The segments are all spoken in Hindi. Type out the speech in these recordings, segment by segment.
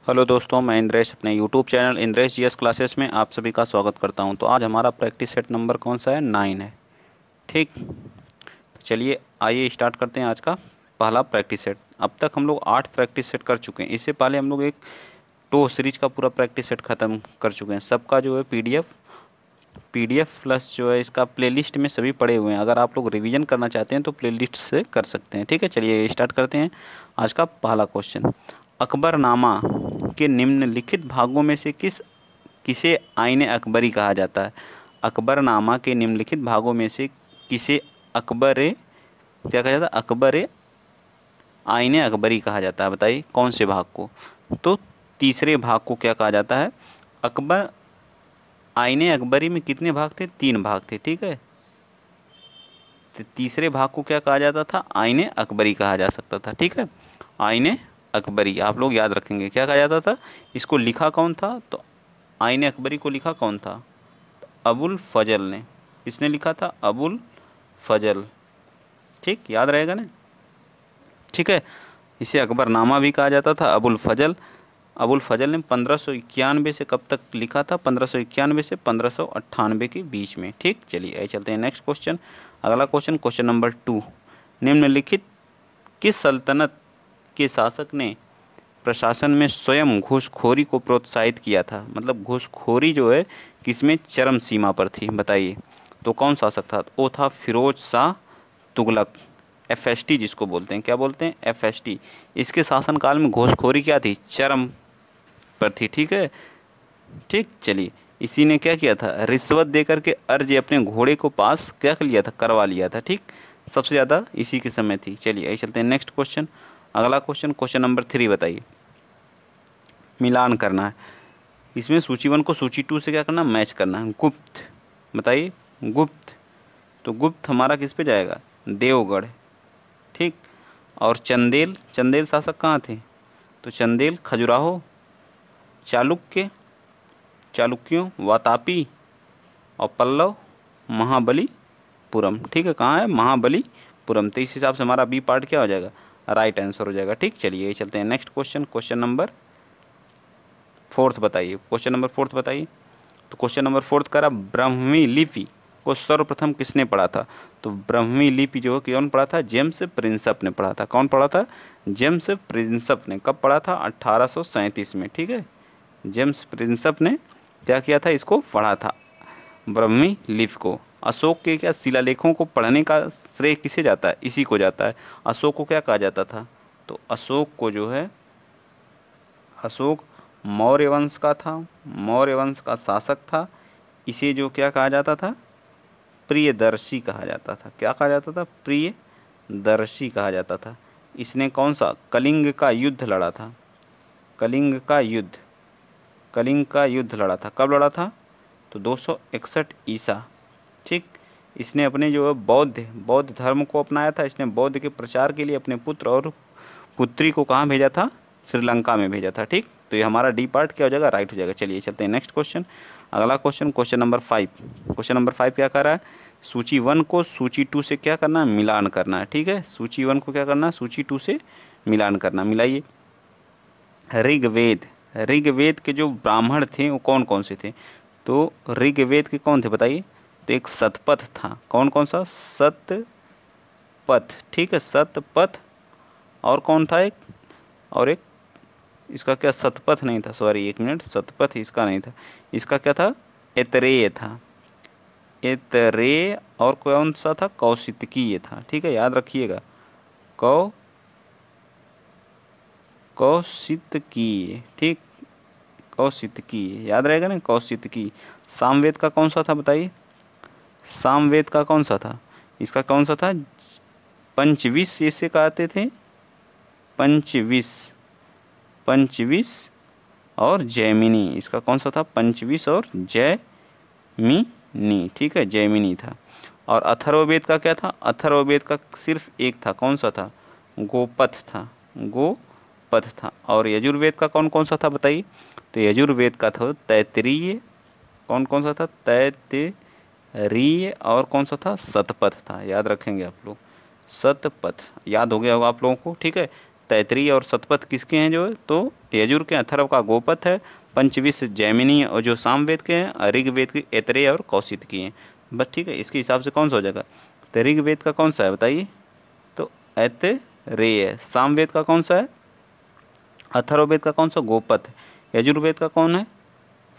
हेलो दोस्तों, मैं इंद्रेश अपने YouTube channel Indresh GS classes में आप सभी का स्वागत करता हूं। तो आज हमारा प्रैक्टिस सेट नंबर कौन सा है? 9 है। ठीक, तो चलिए आइए स्टार्ट करते हैं आज का पहला प्रैक्टिस सेट। अब तक हम लोग 8 प्रैक्टिस सेट कर चुके हैं। इससे पहले हम लोग एक टो सीरीज का पूरा प्रैक्टिस सेट ख़त्म कर चुके हैं। सबका जो है पीडीएफ प्लस जो है इसका प्लेलिस्ट में सभी पड़े हुए हैं। अगर आप लोग रिवीजन करना चाहते हैं तो प्लेलिस्ट से कर सकते हैं। ठीक है, चलिए स्टार्ट करते हैं आज का पहला क्वेश्चन। अकबरनामा के निम्नलिखित भागों में से किसे आईने अकबरी कहा जाता है? अकबरनामा के निम्नलिखित भागों में से किसे क्या कहा जाता है? अकबर आईने अकबरी कहा जाता है। बताइए कौन से भाग को? तो तीसरे भाग को क्या कहा जाता है? अकबर आईने अकबरी में कितने भाग थे? 3 भाग थे। ठीक है, तो तीसरे भाग को क्या कहा जाता था? आईने अकबरी कहा जा सकता था। ठीक है, आईने अकबरी आप लोग याद रखेंगे। क्या कहा जाता था? इसको लिखा कौन था? तो आईने अकबरी को लिखा कौन था? तो अबुल फजल ने। किसने लिखा था? अबुल फजल। ठीक, याद रहेगा ना? ठीक है, इसे अकबरनामा भी कहा जाता था। अबुल फजल ने 1591 से कब तक लिखा था? 1591 से 1598 के बीच में। ठीक, चलिए आइए चलते हैं नेक्स्ट क्वेश्चन। अगला क्वेश्चन, क्वेश्चन नंबर 2। निम्नलिखित किस सल्तनत के शासक ने प्रशासन में स्वयं घूसखोरी को प्रोत्साहित किया था? मतलब घूसखोरी जो है किसमें चरम सीमा पर थी? बताइए तो कौन शासक था? वो था फिरोज शाह तुगलक, एफएसटी जिसको बोलते हैं। क्या बोलते हैं? एफएसटी। इसके शासनकाल में घूसखोरी क्या थी? चरम पर थी। ठीक है, ठीक, चलिए इसी ने क्या किया था? रिश्वत देकर के अर्ज अपने घोड़े को पास क्या कर लिया था? करवा लिया था। ठीक, सबसे ज़्यादा इसी के समय थी। चलिए आइए चलते हैं नेक्स्ट क्वेश्चन। अगला क्वेश्चन, क्वेश्चन नंबर 3। बताइए, मिलान करना है। इसमें सूची 1 को सूची 2 से क्या करना? मैच करना है। गुप्त, बताइए गुप्त। तो गुप्त हमारा किस पे जाएगा? देवगढ़। ठीक, और चंदेल शासक कहाँ थे? तो चंदेल खजुराहो, चालुक्यों, वातापी, और पल्लव महाबलीपुरम। ठीक है, कहाँ है? महाबलीपुरम। तो इस हिसाब से हमारा बी पार्ट क्या हो जाएगा? राइट आंसर हो जाएगा। ठीक, चलिए चलते हैं नेक्स्ट क्वेश्चन। क्वेश्चन नंबर 4 बताइए। क्वेश्चन नंबर 4 बताइए। तो क्वेश्चन नंबर 4 करा, ब्राह्मी लिपि को सर्वप्रथम किसने पढ़ा था? तो ब्राह्मी लिपि जो कौन पढ़ा था? जेम्स प्रिंसप ने पढ़ा था। कौन पढ़ा था? जेम्स प्रिंसप ने। कब पढ़ा था? 1837 में। ठीक है, जेम्स प्रिंसप ने क्या किया था? इसको पढ़ा था, ब्राह्मी लिपि को। अशोक के क्या शिलालेखों को पढ़ने का श्रेय किसे जाता है? इसी को जाता है। अशोक को क्या कहा जाता था? तो अशोक को जो है, अशोक मौर्य वंश का था, मौर्य वंश का शासक था। इसे जो क्या कहा जाता था? प्रियदर्शी कहा जाता था। क्या कहा जाता था? प्रियदर्शी कहा जाता था। इसने कौन सा कलिंग का युद्ध लड़ा था? कलिंग का युद्ध लड़ा था। कब लड़ा था? तो 261 ईसा। ठीक, इसने अपने जो है बौद्ध धर्म को अपनाया था। इसने बौद्ध के प्रचार के लिए अपने पुत्र और पुत्री को कहाँ भेजा था? श्रीलंका में भेजा था। ठीक, तो ये हमारा डी पार्ट क्या हो जाएगा? राइट हो जाएगा। चलिए चलते हैं नेक्स्ट क्वेश्चन। अगला question, question number 5। Question number 5 क्या कर रहा है? सूची 1 को सूची 2 से क्या करना है? मिलान करना है। ठीक है, सूची 1 को क्या करना है? सूची 2 से मिलान करना। मिलाइए। ऋग्वेद के जो ब्राह्मण थे वो कौन कौन से थे? तो ऋग्वेद के कौन थे बताइए? तो एक सतपथ था। कौन कौन सा? सतपथ। ठीक है, सतपथ। और कौन था? और एक इसका क्या? सतपथ नहीं था, सॉरी एक मिनट, सतपथ इसका नहीं था। इसका क्या था? एतरेय था, एतरेय। और कौन सा था? कौशितकीय था। ठीक है, याद रखिएगा, कौशितकीय। ठीक, कौशितकीय याद रहेगा ना? कौशितकीय। सामवेद का कौन सा था बताइए? सामवेद का कौन सा था? इसका कौन सा था? पंचविश इसे कहते थे। पंचविश और जैमिनी। इसका कौन सा था? पंचविश और जैमिनी। ठीक है, जैमिनी था। और अथर्ववेद का क्या था? अथर्ववेद का सिर्फ एक था। कौन सा था? गोपथ था। और यजुर्वेद का कौन कौन सा था बताइए? तो यजुर्वेद का था तैत्तिरीय। कौन कौन सा था? तैत्तिरीय। और कौन सा था? सतपथ था। याद रखेंगे आप लोग, सतपथ। याद हो गया होगा आप लोगों को। ठीक है, तैतरीय और शतपथ किसके हैं जो है, तो यजुर के, अथर्व का गोपथ है, पंचविश जैमिनी और जो सामवेद के हैं, ऋग्वेद के ऐतरेय और कौशिक की हैं। बस ठीक है, इसके हिसाब से कौन सा हो जाएगा, तो ऋग्वेद का कौन सा है बताइए, तो ऐतरेय। सामवेद का कौन सा है, अथर्ववेद का कौन सा, गोपथ है। यजुर्वेद का कौन है,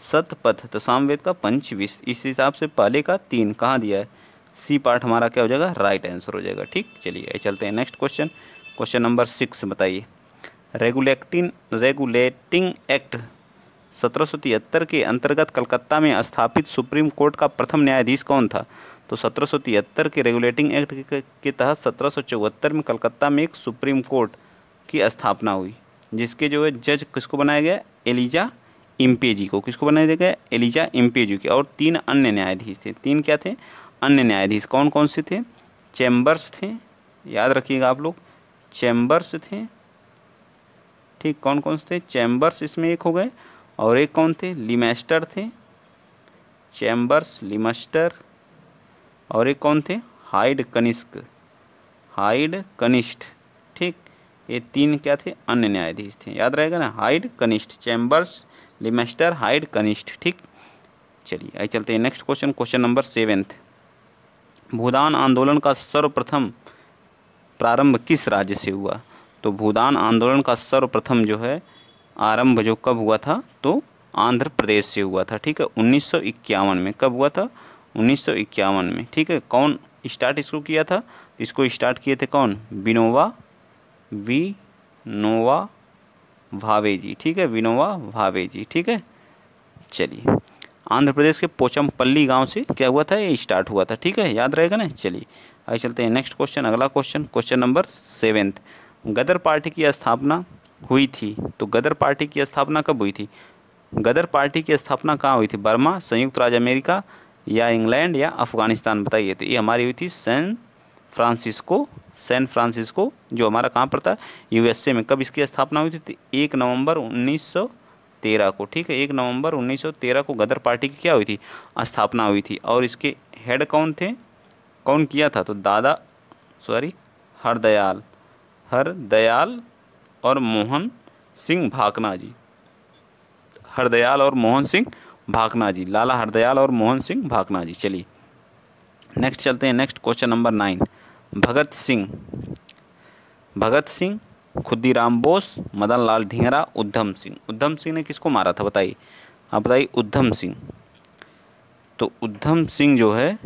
शतपथ। तो सामवेद का पंचविश। इस हिसाब से पहले का 3 कहाँ दिया है, सी पार्ट हमारा क्या हो जाएगा, राइट आंसर हो जाएगा। ठीक, चलिए चलते हैं नेक्स्ट क्वेश्चन। क्वेश्चन नंबर 6 बताइए। रेगुलेटिंग एक्ट 1773 के अंतर्गत कलकत्ता में स्थापित सुप्रीम कोर्ट का प्रथम न्यायाधीश कौन था। तो 1773 के रेगुलेटिंग एक्ट के तहत 1774 में कलकत्ता में एक सुप्रीम कोर्ट की स्थापना हुई, जिसके जो है जज किसको बनाया गया, एलिजा इम्पेजी को। किसको बनाया गया, एलिजा इम्पेजी की। और 3 अन्य न्यायाधीश थे। 3 क्या थे, अन्य न्यायाधीश। कौन कौन से थे, चैम्बर्स थे, याद रखिएगा आप लोग, चैम्बर्स थे। ठीक, कौन कौन से थे, चैम्बर्स इसमें एक हो गए, और एक कौन थे, लिमेस्टर थे, चैम्बर्स, लिमेस्टर, और एक कौन थे, हाइड कनिष्क, हाइड कनिष्ठ। ठीक, ये 3 क्या थे, अन्य न्यायाधीश थे, याद रहेगा ना, हाइड कनिष्ठ, चैम्बर्स, लिमेस्टर, हाइड कनिष्ठ। ठीक, चलिए आइए चलते हैं नेक्स्ट क्वेश्चन। Question number 7। भूदान आंदोलन का सर्वप्रथम प्रारंभ किस राज्य से हुआ। तो भूदान आंदोलन का सर्वप्रथम जो है आरंभ जो कब हुआ था, तो आंध्र प्रदेश से हुआ था। ठीक है, 1951 में। कब हुआ था, 1951 में। ठीक है, कौन स्टार्ट इसको किया था, इसको स्टार्ट किए थे कौन, विनोबा भावे जी। ठीक है, विनोबा भावे जी। ठीक है, चलिए आंध्र प्रदेश के पोचमपल्ली गांव से क्या हुआ था, ये स्टार्ट हुआ था। ठीक है, याद रहेगा ना। चलिए आइए चलते हैं नेक्स्ट क्वेश्चन। अगला क्वेश्चन, क्वेश्चन नंबर 7। गदर पार्टी की स्थापना हुई थी। तो गदर पार्टी की स्थापना कब हुई थी, गदर पार्टी की स्थापना कहाँ हुई थी, बर्मा, संयुक्त राज्य अमेरिका, या इंग्लैंड, या अफगानिस्तान, बताइए। तो ये हमारी हुई थी सैन फ्रांसिस्को, जो हमारा कहाँ पड़ता है, यूएसए में। कब इसकी स्थापना हुई थी, 1 नवंबर 1913 को। ठीक है, 1 नवंबर 1913 को गदर पार्टी की क्या हुई थी, स्थापना हुई थी। और इसके हेड कौन थे, कौन किया था, तो हरदयाल और मोहन सिंह भाकना जी। हरदयाल और मोहन सिंह भाकना जी, लाला हरदयाल और मोहन सिंह भाकना जी। चलिए नेक्स्ट चलते हैं। Next question number 9। Bhagat Singh, Khudiram Bose, Madan Lal Dhingra, Udham Singh ने किसको मारा था बताइए, आप बताइए। उधम सिंह, तो उधम सिंह जो है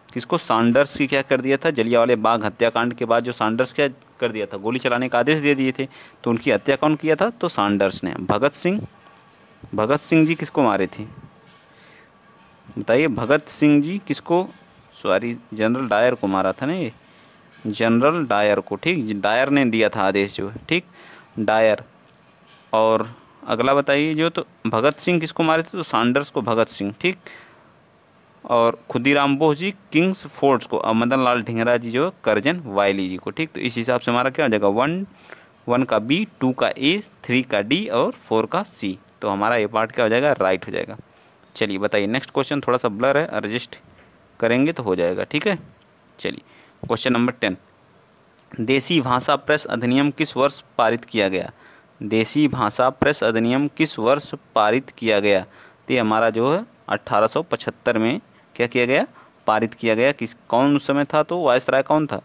किसको, सैंडर्स की क्या कर दिया था, जलियांवाला बाग हत्याकांड के बाद जो सैंडर्स क्या कर दिया था, गोली चलाने का आदेश दे दिए थे, तो उनकी हत्या कौन किया था, तो सैंडर्स ने। भगत सिंह जी किसको मारे थे बताइए, भगत सिंह जी किसको, जनरल डायर को मारा था ना, ये जनरल डायर को। ठीक, डायर ने दिया था आदेश जो है। ठीक, डायर। और अगला बताइए जो, तो भगत सिंह किसको मारे थे, तो सैंडर्स को, भगत सिंह। ठीक, और खुदीराम बोस जी किंग्स फोर्ट्स को, और मदन लाल ढींगरा जी जो करजन वायली जी को। ठीक, तो इस हिसाब से हमारा क्या हो जाएगा, 1 का बी, 2 का ए, 3 का डी और 4 का सी। तो हमारा ये पार्ट क्या हो जाएगा, राइट हो जाएगा। चलिए बताइए नेक्स्ट क्वेश्चन, थोड़ा सा ब्लर है, एडजस्ट करेंगे तो हो जाएगा। ठीक है, चलिए क्वेश्चन नंबर 10। देसी भाषा प्रेस अधिनियम किस वर्ष पारित किया गया, देसी भाषा प्रेस अधिनियम किस वर्ष पारित किया गया। तो ये हमारा जो है 1875 में क्या किया गया, पारित किया गया। कौन उस समय था, तो वायसराय कौन था,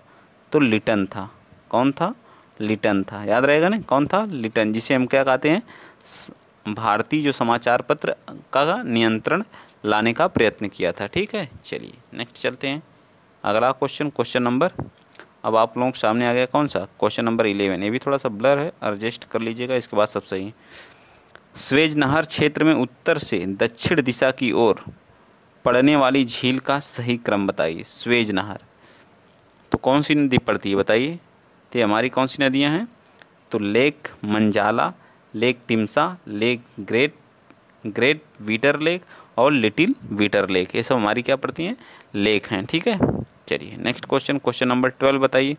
तो लिटन था। कौन था, लिटन था, याद रहेगा ना, कौन था, लिटन, जिसे हम क्या कहते हैं, भारतीय जो समाचार पत्र का नियंत्रण लाने का प्रयत्न किया था। ठीक है, चलिए नेक्स्ट चलते हैं। अगला क्वेश्चन नंबर, अब आप लोगों के सामने आ गया कौन सा, क्वेश्चन नंबर 11। ये भी थोड़ा सा ब्लर है, एडजस्ट कर लीजिएगा, इसके बाद सब सही है। स्वेज नहर क्षेत्र में उत्तर से दक्षिण दिशा की ओर पड़ने वाली झील का सही क्रम बताइए। स्वेज नहर, तो कौन सी नदी पड़ती है बताइए, तो हमारी कौन सी नदियां हैं, तो lake Manzala, lake Timsah, lake great bitter lake और लिटिल वीटर लेक, ये सब हमारी क्या पड़ती हैं, लेक हैं। ठीक है, चलिए नेक्स्ट क्वेश्चन नंबर 12 बताइए।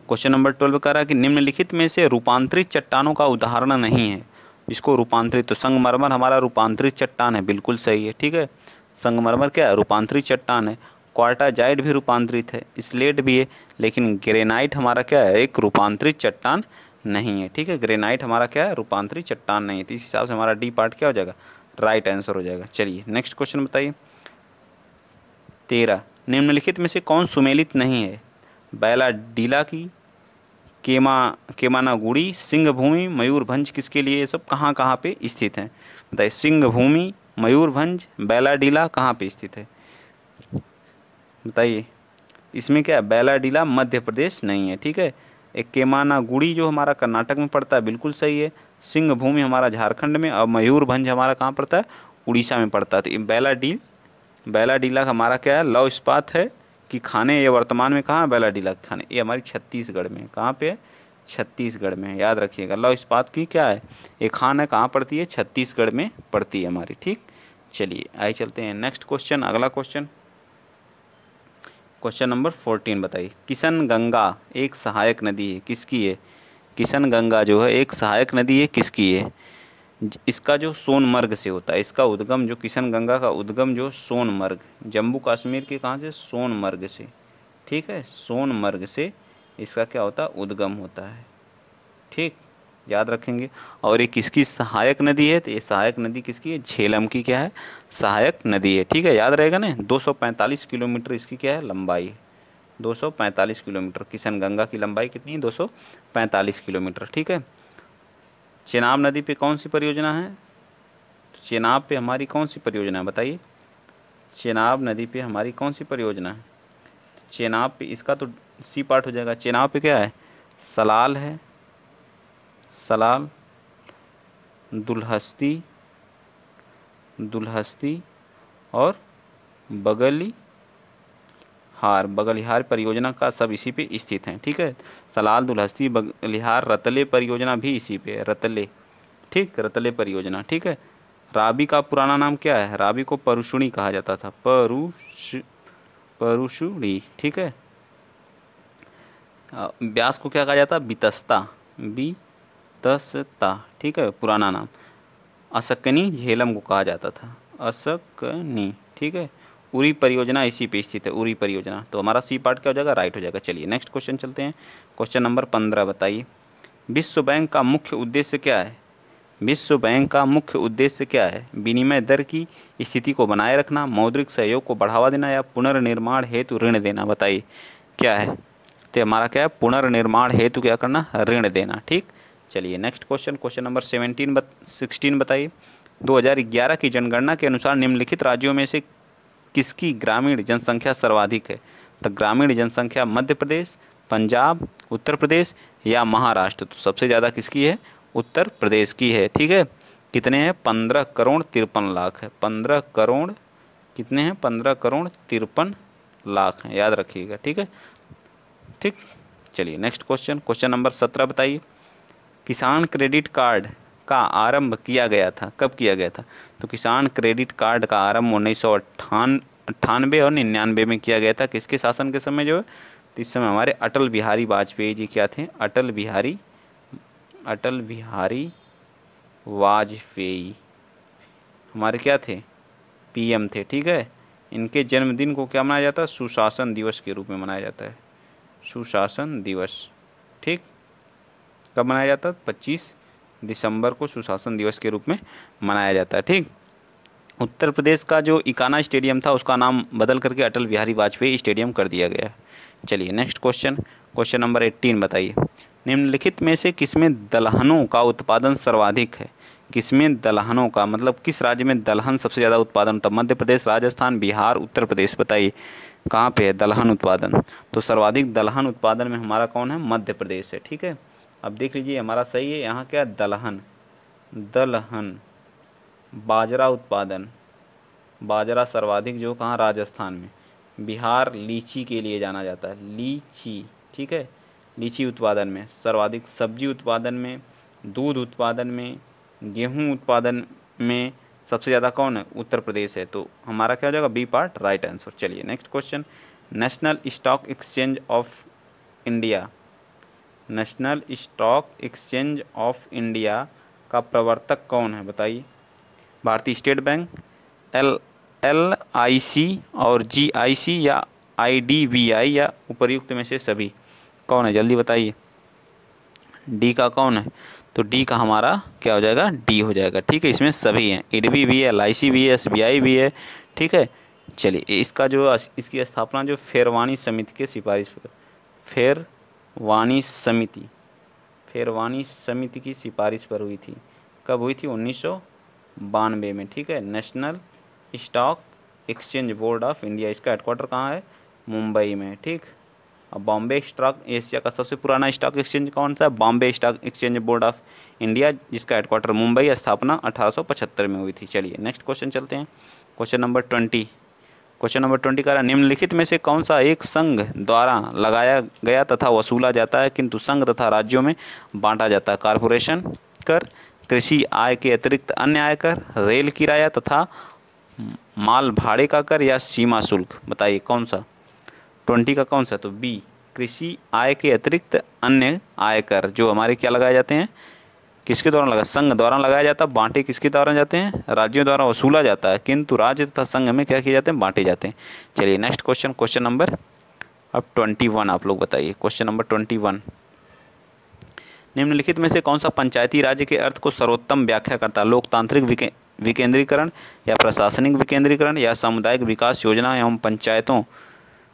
क्वेश्चन नंबर 12 कह रहा है कि निम्नलिखित में से रूपांतरित चट्टानों का उदाहरण नहीं है। इसको रूपांतरित, तो संगमरमर हमारा रूपांतरित चट्टान है, बिल्कुल सही है। ठीक है, संगमरमर क्या है, रूपांतरित चट्टान है। क्वार्टाजाइट भी रूपांतरित है, स्लेट भी है, लेकिन ग्रेनाइट हमारा क्या है, एक रूपांतरित चट्टान नहीं है। ठीक है, ग्रेनाइट हमारा क्या है, रूपांतरित चट्टान नहीं है। तो इस हिसाब से हमारा डी पार्ट क्या हो जाएगा, राइट आंसर हो जाएगा। चलिए नेक्स्ट क्वेश्चन बताइए। 13, निम्नलिखित में से कौन सुमेलित नहीं है? बैलाडीला की, केमानागुड़ी, सिंहभूमि, मयूरभंज किसके लिए? ये सब कहाँ कहाँ पे स्थित हैं बताइए। सिंहभूमि, मयूरभंज, बैलाडीला कहाँ पे स्थित है बताइए। इसमें क्या है, बैलाडीला मध्य प्रदेश नहीं है। ठीक है, एक केमानागुड़ी जो हमारा कर्नाटक में पड़ता है, बिल्कुल सही है। सिंहभूमि हमारा झारखंड में, और मयूरभंज हमारा कहाँ पड़ता है, उड़ीसा में पड़ता है। तो बैलाडीला हमारा क्या है, लौह इस्पात है कि खाने, ये वर्तमान में कहाँ है बैलाडीला के खाने, ये हमारी छत्तीसगढ़ में, कहाँ पे है, छत्तीसगढ़ में, याद रखिएगा। लौह इस्पात की क्या है, ये खान है, कहाँ पड़ती है, छत्तीसगढ़ में पड़ती है हमारी। ठीक, चलिए आइए चलते हैं नेक्स्ट क्वेश्चन, अगला क्वेश्चन, क्वेश्चन नंबर 14 बताइए। किशन गंगा एक सहायक नदी है, किसकी है? किशन गंगा जो है एक सहायक नदी है, किसकी है? इसका जो सोनमर्ग से होता है, इसका उद्गम, जो किशन गंगा का उद्गम जो सोनमर्ग, जम्मू कश्मीर के कहाँ से, सोनमर्ग से। ठीक है, सोनमर्ग से इसका क्या होता है, उद्गम होता है। ठीक, याद रखेंगे। और ये किसकी सहायक नदी है? तो ये सहायक नदी किसकी है, झेलम की क्या है, सहायक नदी है। ठीक है, याद रहेगा ना। 245 किलोमीटर इसकी क्या है, लंबाई है। 245 किलोमीटर किशन गंगा की लंबाई कितनी है, 245 किलोमीटर। ठीक है, चेनाब नदी पे कौन सी परियोजना है? चेनाब पे हमारी कौन सी परियोजना है बताइए। चेनाब नदी पे हमारी कौन सी परियोजना है? चेनाब पे, इसका तो सी पार्ट हो जाएगा। चेनाब पे क्या है, सलाल है, सलाल, दुलहस्ती, दुलहस्ती और बगलिहार परियोजना का सब इसी पे स्थित हैं। ठीक है, सलाल, दुलहस्ती, बगलिहार, रतले परियोजना भी इसी पे है, रतले। ठीक, रतले परियोजना। ठीक है, राबी का पुराना नाम क्या है? राबी को परुशुणी कहा जाता था, परुशुणी। ठीक है, व्यास को क्या कहा जाता है, बितस्ता, बितस्ता। ठीक है, पुराना नाम। असकनी झेलम को कहा जाता था, असकनी। ठीक है, उरी परियोजना इसी पे स्थित है, उरी परियोजना। तो हमारा सी पार्ट क्या हो जाएगा, राइट हो जाएगा। चलिए नेक्स्ट क्वेश्चन चलते हैं, क्वेश्चन नंबर 15 बताइए। विश्व बैंक का मुख्य उद्देश्य क्या है? विश्व बैंक का मुख्य उद्देश्य क्या है? विनिमय दर की स्थिति को बनाए रखना, मौद्रिक सहयोग को बढ़ावा देना, या पुनर्निर्माण हेतु ऋण देना? बताइए क्या है। तो हमारा क्या है, पुनर्निर्माण हेतु क्या करना, ऋण देना। ठीक, चलिए नेक्स्ट क्वेश्चन, क्वेश्चन नंबर 16 बताइए। 2011 की जनगणना के अनुसार निम्नलिखित राज्यों में से किसकी ग्रामीण जनसंख्या सर्वाधिक है? तो ग्रामीण जनसंख्या मध्य प्रदेश, पंजाब, उत्तर प्रदेश या महाराष्ट्र? तो सबसे ज़्यादा किसकी है, उत्तर प्रदेश की है। ठीक है, कितने हैं, 15 करोड़ 53 लाख है। 15 करोड़ कितने हैं, 15 करोड़ 53 लाख हैं, याद रखिएगा। ठीक है, ठीक, चलिए नेक्स्ट क्वेश्चन, क्वेश्चन नंबर 17 बताइए। किसान क्रेडिट कार्ड का आरंभ किया गया था, कब किया गया था? तो किसान क्रेडिट कार्ड का आरंभ 1998 और 99 में किया गया था। किसके शासन के समय जो है? तो इस समय हमारे अटल बिहारी वाजपेयी जी क्या थे, अटल बिहारी वाजपेयी हमारे क्या थे, पीएम थे। ठीक है, इनके जन्मदिन को क्या मनाया जाता है, सुशासन दिवस के रूप में मनाया जाता है, सुशासन दिवस। ठीक, कब मनाया जाता है, 25 दिसंबर को सुशासन दिवस के रूप में मनाया जाता है। ठीक, उत्तर प्रदेश का जो इकाना स्टेडियम था उसका नाम बदल करके अटल बिहारी वाजपेयी स्टेडियम कर दिया गया है। चलिए नेक्स्ट क्वेश्चन, क्वेश्चन नंबर 18 बताइए। निम्नलिखित में से किसमें दलहनों का उत्पादन सर्वाधिक है? किसमें दलहनों का मतलब किस राज्य में दलहन सबसे ज़्यादा उत्पादन होता है? मध्य प्रदेश, राजस्थान, बिहार, उत्तर प्रदेश? बताइए कहाँ पे है दलहन उत्पादन? तो सर्वाधिक दलहन उत्पादन में हमारा कौन है, मध्य प्रदेश है। ठीक है, अब देख लीजिए हमारा सही है, यहाँ क्या दलहन, दलहन। बाजरा उत्पादन, बाजरा सर्वाधिक जो कहाँ, राजस्थान में। बिहार लीची के लिए जाना जाता है, लीची। ठीक है, लीची उत्पादन में सर्वाधिक। सब्जी उत्पादन में, दूध उत्पादन में, गेहूं उत्पादन में सबसे ज़्यादा कौन है, उत्तर प्रदेश है। तो हमारा क्या हो जाएगा, बी पार्ट राइट आंसर। चलिए next question, national stock exchange of India, national stock exchange of India का प्रवर्तक कौन है? बताइए। भारतीय स्टेट बैंक, LIC और GIC या IDBI या उपर्युक्त में से सभी? कौन है, जल्दी बताइए। डी का कौन है? तो डी का हमारा क्या हो जाएगा, डी हो जाएगा। ठीक है, इसमें सभी हैं, IDB भी है, LIC भी है, SBI भी है। ठीक है, चलिए इसका जो इसकी स्थापना जो फेरवानी समिति के सिफारिश पर, फेरवानी समिति की सिफारिश पर हुई थी। कब हुई थी? 1992 में। ठीक है, national stock exchange board of India, इसका हेडक्वार्टर कहाँ है? मुंबई में। ठीक, अब बॉम्बे स्टॉक, एशिया का सबसे पुराना स्टॉक एक्सचेंज कौन सा है? Bombay stock exchange board of India, जिसका हेडक्वार्टर मुंबई, स्थापना 1875 में हुई थी। चलिए नेक्स्ट क्वेश्चन चलते हैं। क्वेश्चन नंबर 20 कह रहा है, निम्नलिखित में से कौन सा एक संघ द्वारा लगाया गया तथा वसूला जाता है किंतु संघ तथा राज्यों में बांटा जाता है? कॉरपोरेशन कर, कृषि आय के अतिरिक्त अन्य आयकर, रेल किराया तथा माल भाड़े का कर या सीमा शुल्क? बताइए कौन सा? 20 का कौन सा? तो बी, कृषि आय के अतिरिक्त अन्य आयकर, जो हमारे क्या लगाए जाते हैं, किसके द्वारा लगा? संघ द्वारा लगाया जाता है। बांटे किसके द्वारा जाते हैं? राज्यों द्वारा वसूला जाता है, किंतु राज्य तथा संघ में क्या किए जाते हैं? बांटे जाते हैं। चलिए नेक्स्ट क्वेश्चन नंबर अब 21 आप लोग बताइए। क्वेश्चन नंबर 21, निम्नलिखित में से कौन सा पंचायती राज्य के अर्थ को सर्वोत्तम व्याख्या करता है? लोकतांत्रिक विकेंद्रीकरण या प्रशासनिक विकेंद्रीकरण या सामुदायिक विकास योजना एवं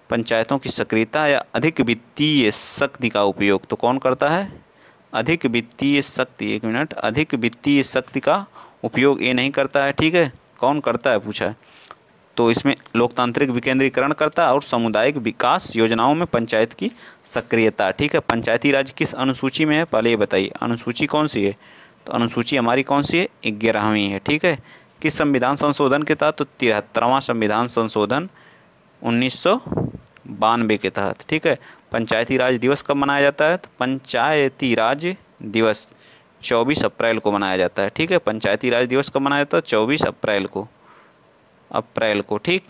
पंचायतों की सक्रियता या अधिक वित्तीय शक्ति का उपयोग? तो कौन करता है? अधिक वित्तीय शक्ति। एक मिनट, अधिक वित्तीय शक्ति का उपयोग ये नहीं करता है। ठीक है, कौन करता है पूछा है? तो इसमें लोकतांत्रिक विकेंद्रीकरण करता है और सामुदायिक विकास योजनाओं में पंचायत की सक्रियता। ठीक है, पंचायती राज किस अनुसूची में है? पहले ये बताइए, अनुसूची कौन सी है? तो अनुसूची हमारी कौन सी है? 11वीं है। ठीक है, किस संविधान संशोधन के तहत? तो 73वां संविधान संशोधन 1992 के तहत। ठीक है, पंचायती राज दिवस कब मनाया जाता है? तो पंचायती राज दिवस 24 अप्रैल को मनाया जाता है। ठीक है, पंचायती राज दिवस कब मनाया जाता है? 24 अप्रैल को। ठीक,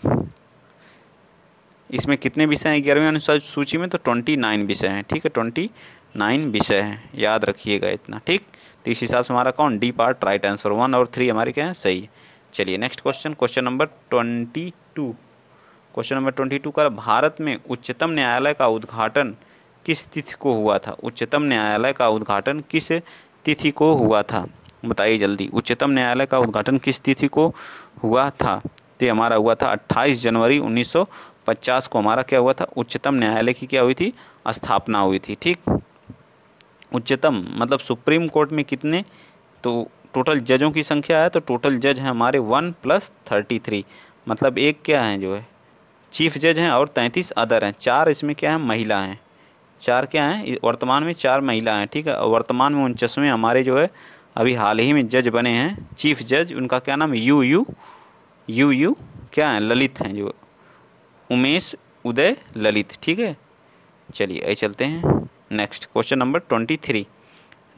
इसमें कितने विषय हैं 11वीं अनुसूची में? तो 29 विषय हैं। ठीक है, 29 विषय हैं, याद रखिएगा इतना। ठीक, तो इस हिसाब से हमारा कौन? D part right answer. 1 और 3 हमारे क्या हैं? सही है। चलिए next question number 22। Question number 22 का, भारत में उच्चतम न्यायालय का उद्घाटन किस तिथि को हुआ था? उच्चतम न्यायालय का उद्घाटन किस तिथि को हुआ था? बताइए जल्दी, उच्चतम न्यायालय का उद्घाटन किस तिथि को हुआ था? तो हमारा हुआ था 28 जनवरी 1950 को हमारा क्या हुआ था? उच्चतम न्यायालय की क्या हुई थी? स्थापना हुई थी। ठीक, उच्चतम मतलब सुप्रीम कोर्ट में कितने, तो टोटल जजों की संख्या है, तो टोटल जज हैं हमारे 1 + 33, मतलब एक क्या है जो है चीफ जज हैं और 33 अदर हैं। 4 इसमें क्या है? महिला हैं। 4 क्या हैं? वर्तमान में 4 महिला हैं। ठीक है, और वर्तमान में 49वें हमारे जो है अभी हाल ही में जज बने हैं चीफ जज, उनका क्या नाम? यू क्या है? ललित हैं, जो उमेश उदय ललित। ठीक है, चलिए आइए चलते हैं नेक्स्ट। क्वेश्चन नंबर 23,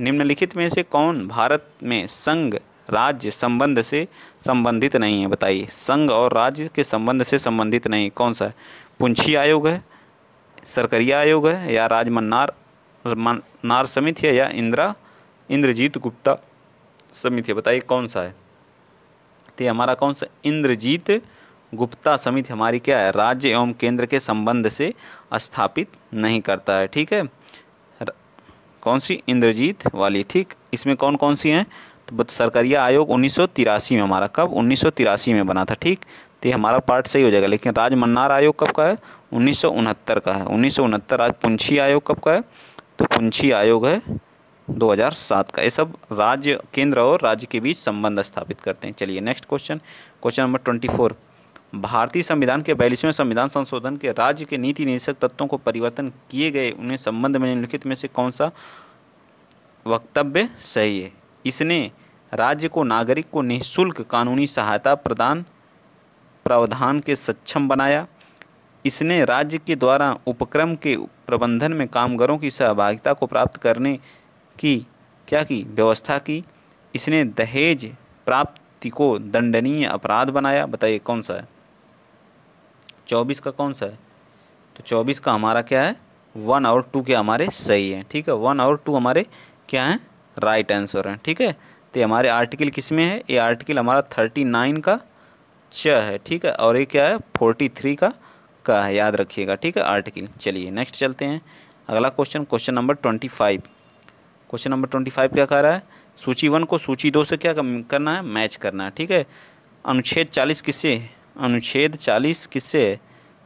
निम्नलिखित में से कौन भारत में संघ राज्य संबंध से संबंधित नहीं है? बताइए, संघ और राज्य के संबंध से संबंधित नहीं, कौन सा है? पुंछी आयोग है, सरकरिया आयोग है, या राजमन्नार समिति है, या इंद्रजीत गुप्ता समिति है? बताइए कौन सा है? तो हमारा कौन सा? इंद्रजीत गुप्ता समिति हमारी क्या है? राज्य एवं केंद्र के संबंध से स्थापित नहीं करता है। ठीक है, कौन सी? इंद्रजीत वाली। ठीक, इसमें कौन कौन सी हैं? तो सरकरिया आयोग 1983 में हमारा, कब? 1983 में बना था। ठीक, तो ये हमारा पार्ट सही हो जाएगा। लेकिन राजमन्नार आयोग कब का है? 1969 का है। 1969। आज पुंछी आयोग कब का है? तो पुंछी आयोग है 2007 का। ये सब राज्य, केंद्र और राज्य के बीच संबंध स्थापित करते हैं। चलिए नेक्स्ट क्वेश्चन नंबर 24, भारतीय संविधान के 42वें संविधान संशोधन के राज्य के नीति निर्देशक तत्वों को परिवर्तन किए गए, उन्हें संबंध में निम्नलिखित में से कौन सा वक्तव्य सही है? इसने राज्य को नागरिक को निःशुल्क कानूनी सहायता प्रावधान के सक्षम बनाया। इसने राज्य के द्वारा उपक्रम के प्रबंधन में कामगारों की सहभागिता को प्राप्त करने की क्या की? व्यवस्था की। इसने दहेज प्राप्ति को दंडनीय अपराध बनाया। बताइए कौन सा है? 24 का कौन सा है? तो 24 का हमारा क्या है? 1 और 2 के हमारे सही है। ठीक है, 1 और 2 हमारे क्या हैं? राइट आंसर हैं। ठीक है, तो हमारे आर्टिकल किस में है? ये आर्टिकल हमारा 39 का च है, ठीक है, और ये क्या है 43 का है, याद रखिएगा, ठीक है, आर्टिकल। चलिए नेक्स्ट चलते हैं, अगला question, question number 25। Question number 25 क्या कह रहा है, सूची 1 को सूची 2 से क्या करना है, मैच करना है, ठीक है। अनुच्छेद 40 किससे, अनुच्छेद 40 किससे है,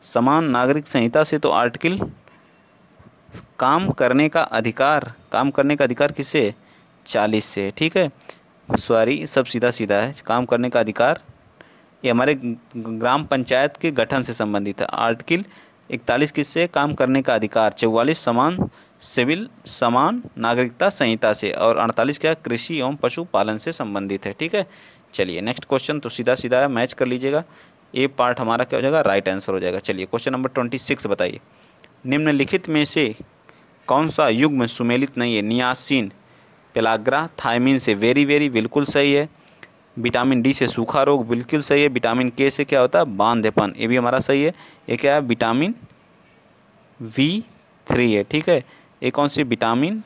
समान नागरिक संहिता से, तो आर्टिकल काम करने का अधिकार, काम करने का अधिकार किससे, 40 से, ठीक है। सॉरी, सब सीधा सीधा है, काम करने का अधिकार ये हमारे ग्राम पंचायत के गठन से संबंधित है। आर्टिकल 41 किससे, काम करने का अधिकार, 44 समान सिविल समान नागरिकता संहिता से, और 48 क्या, कृषि एवं पशुपालन से संबंधित है, ठीक है। चलिए नेक्स्ट क्वेश्चन, तो सीधा सीधा है, मैच कर लीजिएगा, ये पार्ट हमारा क्या हो जाएगा, राइट आंसर हो जाएगा। चलिए क्वेश्चन नंबर 26 बताइए, निम्नलिखित में से कौन सा युग्म सुमेलित नहीं है, नियासिन पेलाग्रा थायमिन से वेरी वेरी बिल्कुल सही है, विटामिन डी से सूखा रोग बिल्कुल सही है, विटामिन के से क्या होता है, बांझपन, ये भी हमारा सही है। ये क्या है, विटामिन V3 है, ठीक है। ये कौन सी, विटामिन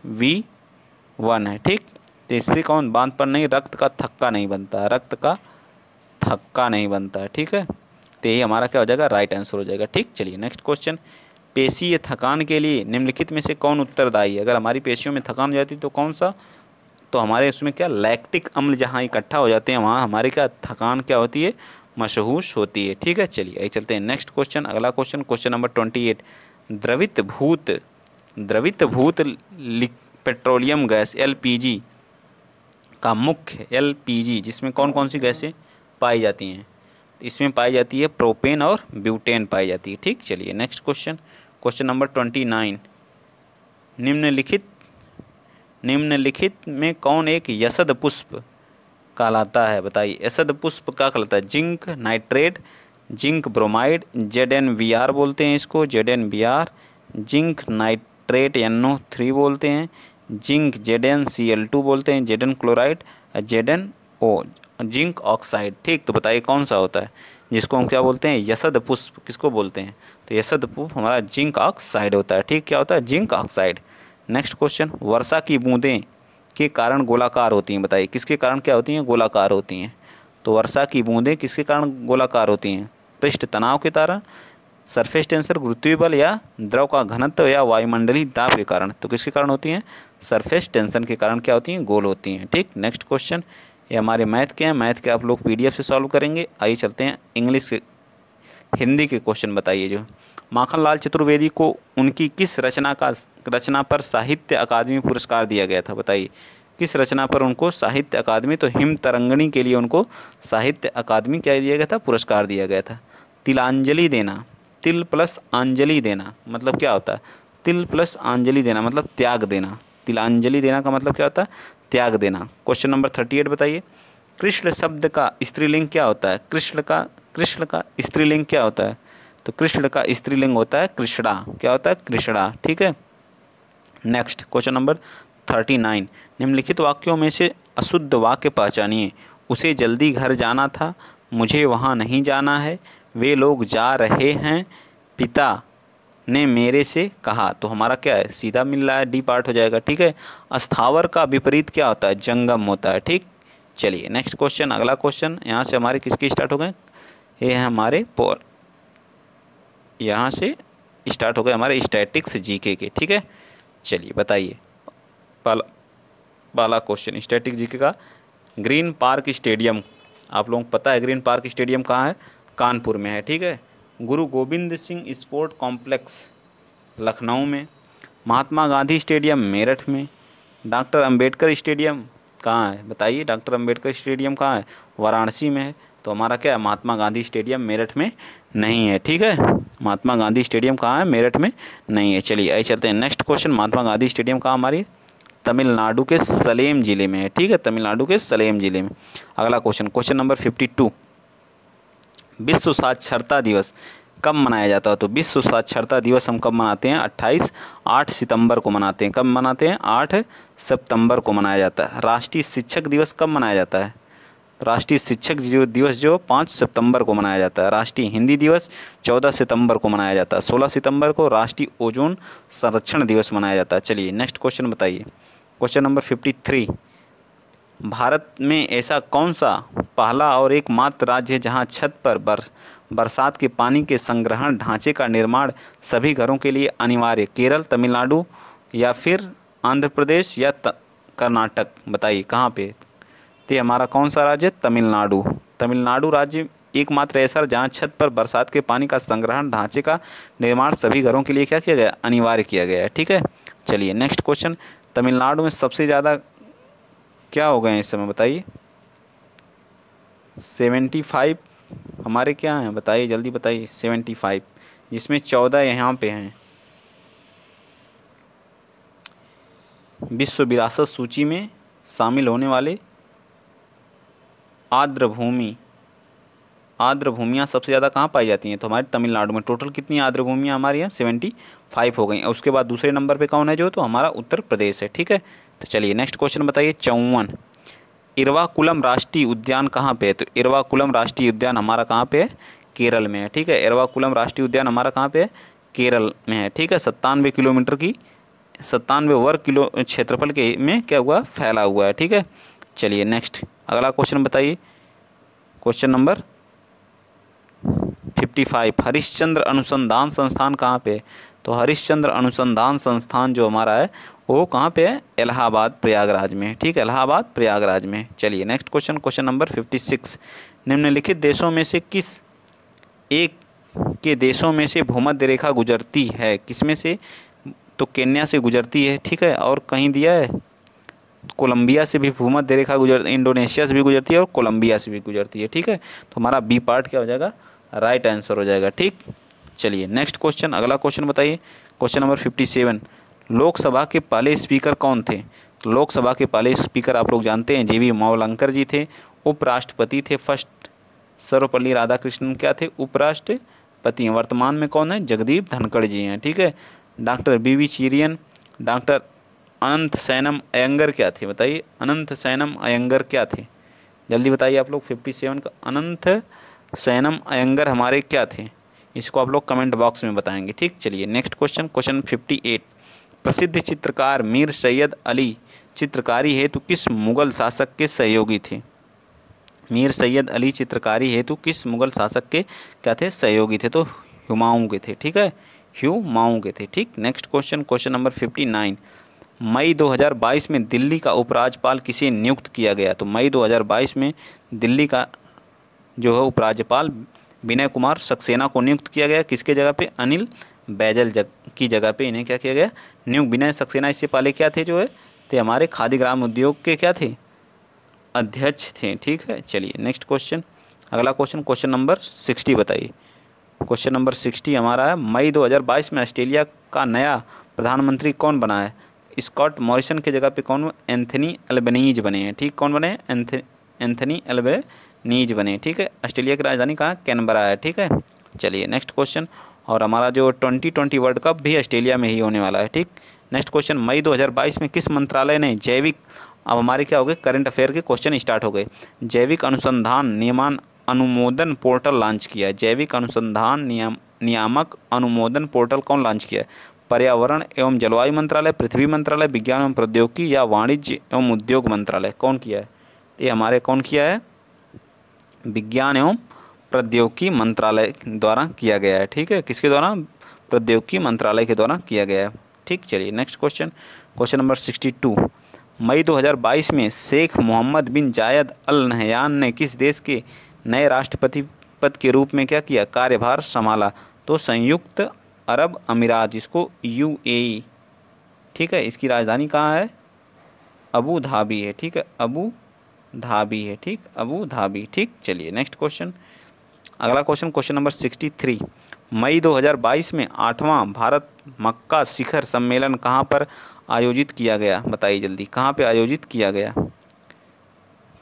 V1 है, ठीक। तो इससे कौन, बांझपन नहीं, रक्त का थक्का नहीं बनता है, रक्त का थक्का नहीं बनता है, ठीक है। तो यही हमारा क्या हो जाएगा, राइट आंसर हो जाएगा, ठीक। चलिए नेक्स्ट क्वेश्चन, पेशीय थकान के लिए निम्नलिखित में से कौन उत्तरदायी है, अगर हमारी पेशियों में थकान हो जाती तो कौन सा, तो हमारे उसमें क्या, लैक्टिक अम्ल जहाँ इकट्ठा हो जाते हैं वहाँ हमारे क्या, थकान क्या होती है, महसूस होती है, ठीक है। चलिए आइए चलते हैं नेक्स्ट क्वेश्चन, अगला क्वेश्चन, क्वेश्चन नंबर 28, द्रवित भूत पेट्रोलियम गैस LPG का मुख्य, LPG जिसमें कौन कौन सी गैसें पाई जाती हैं, इसमें पाई जाती है प्रोपेन और ब्यूटेन पाई जाती है, ठीक। चलिए नेक्स्ट क्वेश्चन, क्वेश्चन नंबर 29, निम्नलिखित में कौन एक यसद पुष्प कहलाता है, बताइए, यसद पुष्प क्या कहलाता है, zinc nitrate, zinc bromide, ZnBr बोलते हैं इसको, ZnBr, जिंक नाइट्रेट NO3 बोलते हैं, जिंक ZnCl2 बोलते हैं, Zn chloride, ZnO zinc oxide, ठीक। तो बताइए कौन सा होता है जिसको हम क्या बोलते हैं, यसद पुष्प, किसको बोलते हैं, तो यसद पुष्प हमारा जिंक ऑक्साइड होता है, ठीक। क्या होता है, जिंक ऑक्साइड। नेक्स्ट क्वेश्चन, वर्षा की बूंदें के कारण गोलाकार होती हैं, बताइए किसके कारण क्या होती हैं, गोलाकार होती हैं, तो वर्षा की बूंदें किसके कारण गोलाकार होती हैं, पृष्ठ तनाव के कारण, सरफेस टेंशन गुरुत्वीय बल, या द्रव का घनत्व, या वायुमंडलीय दाब के कारण, तो किसके कारण होती हैं, सरफेस टेंशन के कारण क्या होती हैं, गोल होती हैं, ठीक। नेक्स्ट क्वेश्चन, ये हमारे मैथ के हैं, मैथ के आप लोग PDF से सॉल्व करेंगे। आइए चलते हैं इंग्लिश के, हिंदी के क्वेश्चन बताइए। जो माखनलाल चतुर्वेदी को उनकी किस रचना पर साहित्य अकादमी पुरस्कार दिया गया था, बताइए किस रचना पर उनको साहित्य अकादमी, तो हिम तरंगिणी के लिए उनको साहित्य अकादमी क्या दिया गया था, पुरस्कार दिया गया था। तिलांजलि देना, तिल प्लस अंजलि देना मतलब क्या होता है, तिल प्लस अंजलि देना मतलब त्याग देना, तिलांजलि देना का मतलब क्या होता है, त्याग देना। क्वेश्चन नंबर 38 बताइए, कृष्ण शब्द का स्त्रीलिंग क्या होता है, कृष्ण का स्त्रीलिंग क्या होता है, तो कृष्ण का स्त्रीलिंग होता है कृष्णा, क्या होता है, कृष्णा, ठीक है। नेक्स्ट क्वेश्चन नंबर 39, निम्नलिखित वाक्यों में से अशुद्ध वाक्य पहचानिए, उसे जल्दी घर जाना था, मुझे वहाँ नहीं जाना है, वे लोग जा रहे हैं, पिता ने मेरे से कहा, तो हमारा क्या है, सीधा मिल रहा है, डी पार्ट हो जाएगा, ठीक है। अस्थावर का विपरीत क्या होता है, जंगम होता है, ठीक। चलिए नेक्स्ट क्वेश्चन, अगला क्वेश्चन, यहाँ से हमारे किसके स्टार्ट हो गए, ये है हमारे यहाँ से स्टार्ट हो गए हमारे स्टैटिक्स GK के, ठीक है। चलिए बताइए, पहला क्वेश्चन स्टैटिक GK का, ग्रीन पार्क स्टेडियम, आप लोगों को पता है ग्रीन पार्क स्टेडियम कहाँ है, कानपुर में है, ठीक है। गुरु गोविंद सिंह स्पोर्ट कॉम्प्लेक्स लखनऊ में, महात्मा गांधी स्टेडियम मेरठ में, डॉक्टर अंबेडकर स्टेडियम कहाँ है, बताइए डॉक्टर अंबेडकर स्टेडियम कहाँ है, वाराणसी में है, तो हमारा क्या है, महात्मा गांधी स्टेडियम मेरठ में नहीं है, ठीक है। महात्मा गांधी स्टेडियम कहाँ है, मेरठ में नहीं है। चलिए आइए चलते हैं next question, Mahatma Gandhi stadium कहाँ हमारी, तमिलनाडु के सलेम ज़िले में है, ठीक है, तमिलनाडु के सलेम ज़िले में। अगला क्वेश्चन, क्वेश्चन नंबर 52, विश्व साक्षरता दिवस कब मनाया जाता है, तो विश्व साक्षरता दिवस हम कब मनाते हैं, 8 सितंबर को मनाते हैं, कब मनाते हैं, 8 सितंबर को मनाया जाता है। राष्ट्रीय शिक्षक दिवस कब मनाया जाता है, राष्ट्रीय शिक्षक दिवस जो 5 सितंबर को मनाया जाता है। राष्ट्रीय हिंदी दिवस 14 सितंबर को मनाया जाता है। 16 सितंबर को राष्ट्रीय ओजोन संरक्षण दिवस मनाया जाता है। चलिए नेक्स्ट क्वेश्चन बताइए, क्वेश्चन नंबर 53, भारत में ऐसा कौन सा पहला और एकमात्र राज्य है जहां छत पर बरसात के पानी के संग्रहण ढांचे का निर्माण सभी घरों के लिए अनिवार्य? केरल, तमिलनाडु या फिर आंध्र प्रदेश या कर्नाटक? बताइए कहाँ पे? तो हमारा कौन सा राज्य? तमिलनाडु। तमिलनाडु राज्य एकमात्र ऐसा जहाँ छत पर बरसात के पानी का संग्रहण ढांचे का निर्माण सभी घरों के लिए क्या किया गया? अनिवार्य किया गया है। ठीक है, चलिए नेक्स्ट क्वेश्चन। तमिलनाडु में सबसे ज़्यादा क्या हो गए हैं इस समय? बताइए। 75 हमारे क्या हैं? बताइए जल्दी बताइए। 75, जिसमें 14 यहाँ पे हैं विश्व विरासत सूची में शामिल होने वाले आर्द्र भूमियाँ सबसे ज़्यादा कहाँ पाई जाती हैं? तो हमारे तमिलनाडु में। टोटल कितनी आर्द्र भूमियाँ हमारी यहाँ? 75 हो गई। और उसके बाद दूसरे नंबर पे कौन है जो? तो हमारा उत्तर प्रदेश है। ठीक है, तो चलिए नेक्स्ट क्वेश्चन बताइए। 54, इरवाकुलम राष्ट्रीय उद्यान कहाँ पे है? तो इरवाकुलम राष्ट्रीय उद्यान हमारा कहाँ पे है? केरल में है। ठीक है, इरवाकुलम राष्ट्रीय उद्यान हमारा कहाँ पे है? केरल में है। ठीक है, 97 किलोमीटर की 97 वर्ग किलो क्षेत्रफल के में क्या हुआ? फैला हुआ है। ठीक है, चलिए नेक्स्ट अगला क्वेश्चन बताइए। क्वेश्चन नंबर 55, हरिश्चंद्र अनुसंधान संस्थान कहाँ पे है? तो हरिश्चंद्र अनुसंधान संस्थान जो हमारा है वो कहाँ पे है? इलाहाबाद प्रयागराज में। ठीक है, इलाहाबाद प्रयागराज में। चलिए नेक्स्ट क्वेश्चन, क्वेश्चन नंबर 56, निम्नलिखित देशों में से किस एक के देशों में से भूमध्य रेखा गुजरती है? किसमें से? तो केन्या से गुजरती है। ठीक है, और कहीं दिया है कोलंबिया से भी भूमध्य रेखा इंडोनेशिया से भी गुजरती है और कोलंबिया से भी गुजरती है। ठीक है, तो हमारा बी पार्ट क्या हो जाएगा? राइट आंसर हो जाएगा। ठीक, चलिए नेक्स्ट क्वेश्चन, अगला क्वेश्चन बताइए। क्वेश्चन नंबर 57, लोकसभा के पहले स्पीकर कौन थे? तो लोकसभा के पहले स्पीकर आप लोग जानते हैं JV मावलंकर जी थे। उपराष्ट्रपति थे फर्स्ट सर्वपल्ली राधाकृष्णन क्या थे? उपराष्ट्रपति। वर्तमान में कौन है? जगदीप धनखड़ जी हैं। ठीक है, डॉक्टर BV चिरियन, डॉक्टर अनंत सैनम अयंगर क्या थे? बताइए, अनंत सैनम अयंगर क्या थे? जल्दी बताइए आप लोग। 57 का अनंत सैनम अयंगर हमारे क्या थे? इसको आप लोग कमेंट बॉक्स में बताएंगे। ठीक, चलिए नेक्स्ट क्वेश्चन, क्वेश्चन 58, प्रसिद्ध चित्रकार मीर सैयद अली चित्रकारी हेतु किस मुगल शासक के सहयोगी थे? मीर सैयद अली चित्रकारी हेतु किस मुगल शासक के क्या थे? सहयोगी थे? तो हुमायूं के थे। ठीक है, हुमायूं के थे। ठीक, नेक्स्ट क्वेश्चन, क्वेश्चन नंबर 59, मई 2022 में दिल्ली का उपराज्यपाल किसे नियुक्त किया गया? तो मई 2022 में दिल्ली का जो है उपराज्यपाल विनय कुमार सक्सेना को नियुक्त किया गया। किसके जगह पे? अनिल बैजल की जगह पे इन्हें क्या किया गया? नियुक्त। विनय सक्सेना इससे पहले क्या थे जो है? तो हमारे खादी ग्राम उद्योग के क्या थे? अध्यक्ष थे। ठीक है, चलिए नेक्स्ट क्वेश्चन, अगला क्वेश्चन, क्वेश्चन नंबर 60 बताइए। क्वेश्चन नंबर 60 हमारा है, मई 2022 में ऑस्ट्रेलिया का नया प्रधानमंत्री कौन बना है? स्कॉट मॉरिसन की जगह पे कौन? एंथनी अल्बनीज बने हैं। ठीक, कौन बने? एंथनी अल्बनीज बने। ठीक है, ऑस्ट्रेलिया की राजधानी कहाँ? कैनबरा है। ठीक है, चलिए नेक्स्ट क्वेश्चन, और हमारा जो 2020 वर्ल्ड कप भी ऑस्ट्रेलिया में ही होने वाला है। ठीक, नेक्स्ट क्वेश्चन, मई 2022 में किस मंत्रालय ने जैविक, अब हमारे क्या हो गए? करंट अफेयर के क्वेश्चन स्टार्ट हो गए, जैविक अनुसंधान नियमन अनुमोदन पोर्टल लॉन्च किया है? जैविक अनुसंधान नियामक अनुमोदन पोर्टल कौन लॉन्च किया है? पर्यावरण एवं जलवायु मंत्रालय, पृथ्वी मंत्रालय, विज्ञान एवं प्रौद्योगिकी या वाणिज्य एवं उद्योग मंत्रालय? कौन किया है? ये हमारे कौन किया है? विज्ञान एवं प्रौद्योगिकी मंत्रालय द्वारा किया गया है। ठीक है, किसके द्वारा? प्रौद्योगिकी मंत्रालय के द्वारा किया गया है। ठीक, चलिए नेक्स्ट क्वेश्चन, क्वेश्चन नंबर 62, मई 2022 में शेख मोहम्मद बिन जायद अल नहयान ने किस देश के नए राष्ट्रपति पद के रूप में क्या किया? कार्यभार संभाला? तो संयुक्त अरब अमीरात, जिसको UAE। ठीक है, इसकी राजधानी कहाँ है? अबू धाबी है। ठीक है, अबू धाबी है। ठीक, अबू धाबी। ठीक, चलिए नेक्स्ट क्वेश्चन, अगला क्वेश्चन, क्वेश्चन नंबर 63, मई 2022 में 8वां भारत मक्का शिखर सम्मेलन कहाँ पर आयोजित किया गया? बताइए जल्दी, कहाँ पे आयोजित किया गया?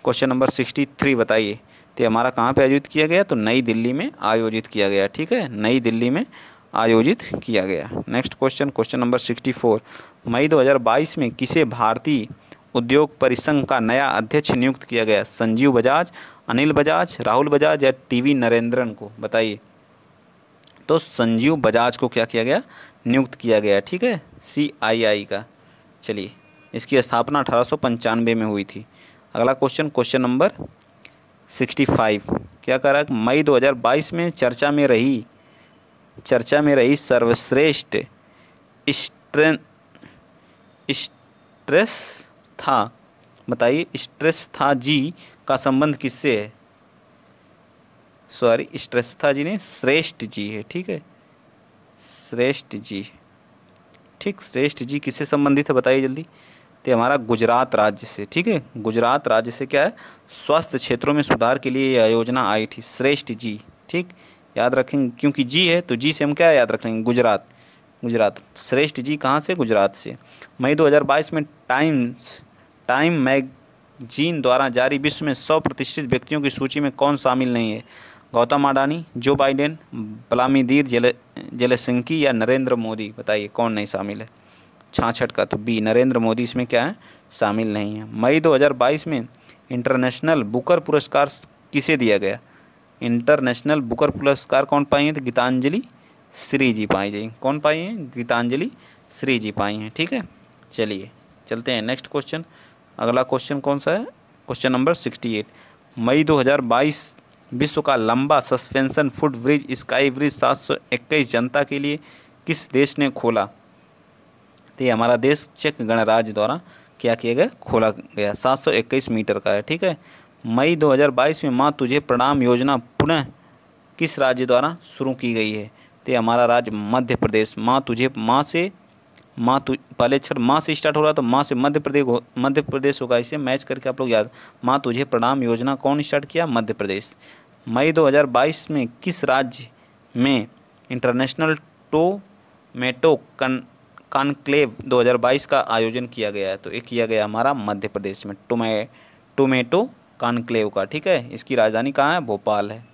क्वेश्चन नंबर 63 बताइए, तो हमारा कहाँ पे आयोजित किया गया? तो नई दिल्ली में आयोजित किया गया। ठीक है, नई दिल्ली में आयोजित किया गया। नेक्स्ट क्वेश्चन, क्वेश्चन नंबर 64, मई 2022 में किसे भारतीय उद्योग परिसंघ का नया अध्यक्ष नियुक्त किया गया? संजीव बजाज, अनिल बजाज, राहुल बजाज या TV नरेंद्रन को? बताइए। तो संजीव बजाज को क्या किया गया? नियुक्त किया गया। ठीक है, CII का। चलिए, इसकी स्थापना 1895 में हुई थी। अगला क्वेश्चन, क्वेश्चन नंबर 65 क्या करा, मई 2022 में चर्चा में रही सर्वश्रेष्ठ स्ट्रेस था, बताइए स्ट्रेस था जी का संबंध किससे है? सॉरी, स्ट्रेस था जी नहीं, श्रेष्ठ जी है, ठीक है, श्रेष्ठ जी, ठीक, श्रेष्ठ जी किससे संबंधित है बताइए जल्दी। तो हमारा गुजरात राज्य से, ठीक है, गुजरात राज्य से क्या है, स्वास्थ्य क्षेत्रों में सुधार के लिए यह योजना आई थी, श्रेष्ठ जी, ठीक, याद रखेंगे क्योंकि जी है तो जी से हम क्या याद रखेंगे, गुजरात, गुजरात, श्रेष्ठ जी कहाँ से, गुजरात से। मई 2022 में टाइम मैगजीन द्वारा जारी विश्व में 100 प्रतिष्ठित व्यक्तियों की सूची में कौन शामिल नहीं है? Gautam Adani, Joe Biden, Vladimir Zelensky या नरेंद्र मोदी, बताइए कौन नहीं शामिल है? 66 का तो बी, नरेंद्र मोदी इसमें क्या है, शामिल नहीं है। मई 2022 में इंटरनेशनल बुकर पुरस्कार किसे दिया गया? इंटरनेशनल बुकर पुरस्कार कौन पाई हैं? तो गीतांजलि श्री जी पाई गई। कौन पाई हैं? गीतांजलि श्री जी पाई हैं, ठीक है। चलिए चलते हैं नेक्स्ट क्वेश्चन। अगला क्वेश्चन कौन सा है? Question number 68। मई 2022 विश्व का लंबा suspension foot bridge sky bridge 721 जनता के लिए किस देश ने खोला? तो ये हमारा देश चेक गणराज्य द्वारा क्या किया गया, खोला गया, 721 मीटर का है, ठीक है। मई 2022 में माँ तुझे प्रणाम योजना पुनः किस राज्य द्वारा शुरू की गई है? तो ये हमारा राज्य मध्य प्रदेश। पहले अक्षर माँ से स्टार्ट हो रहा तो माँ से मध्य प्रदेश होगा, इसे मैच करके आप लोग याद। माँ तुझे प्रणाम योजना कौन स्टार्ट किया? मध्य प्रदेश। मई 2022 में किस राज्य में इंटरनेशनल टोमेटो कॉन्क्लेव 2022 का आयोजन किया गया है? तो ये किया गया हमारा मध्य प्रदेश में, टोमेटो कॉन्क्लेव का, ठीक है। इसकी राजधानी कहाँ है? भोपाल है,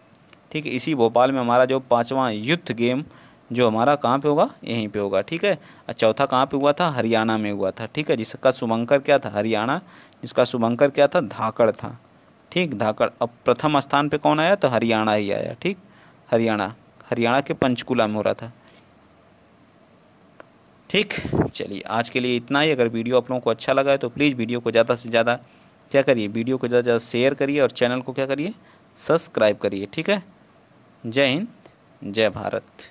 ठीक है। इसी भोपाल में हमारा जो 5वां यूथ गेम जो हमारा कहाँ पे होगा? यहीं पे होगा, ठीक है। और चौथा कहाँ पे हुआ था? हरियाणा में हुआ था, ठीक है। जिसका शुभंकर क्या था? हरियाणा। जिसका शुभंकर क्या था? धाकड़ था, ठीक, धाकड़। अब प्रथम स्थान पे कौन आया? तो हरियाणा ही आया, ठीक, हरियाणा के पंचकुला में हो रहा था, ठीक। चलिए आज के लिए इतना ही। अगर वीडियो आप लोगों को अच्छा लगा है तो प्लीज़ वीडियो को ज़्यादा से ज़्यादा क्या करिए, वीडियो को ज़्यादा से ज़्यादा शेयर करिए और चैनल को क्या करिए, सब्सक्राइब करिए, ठीक है। जय हिंद, जय भारत।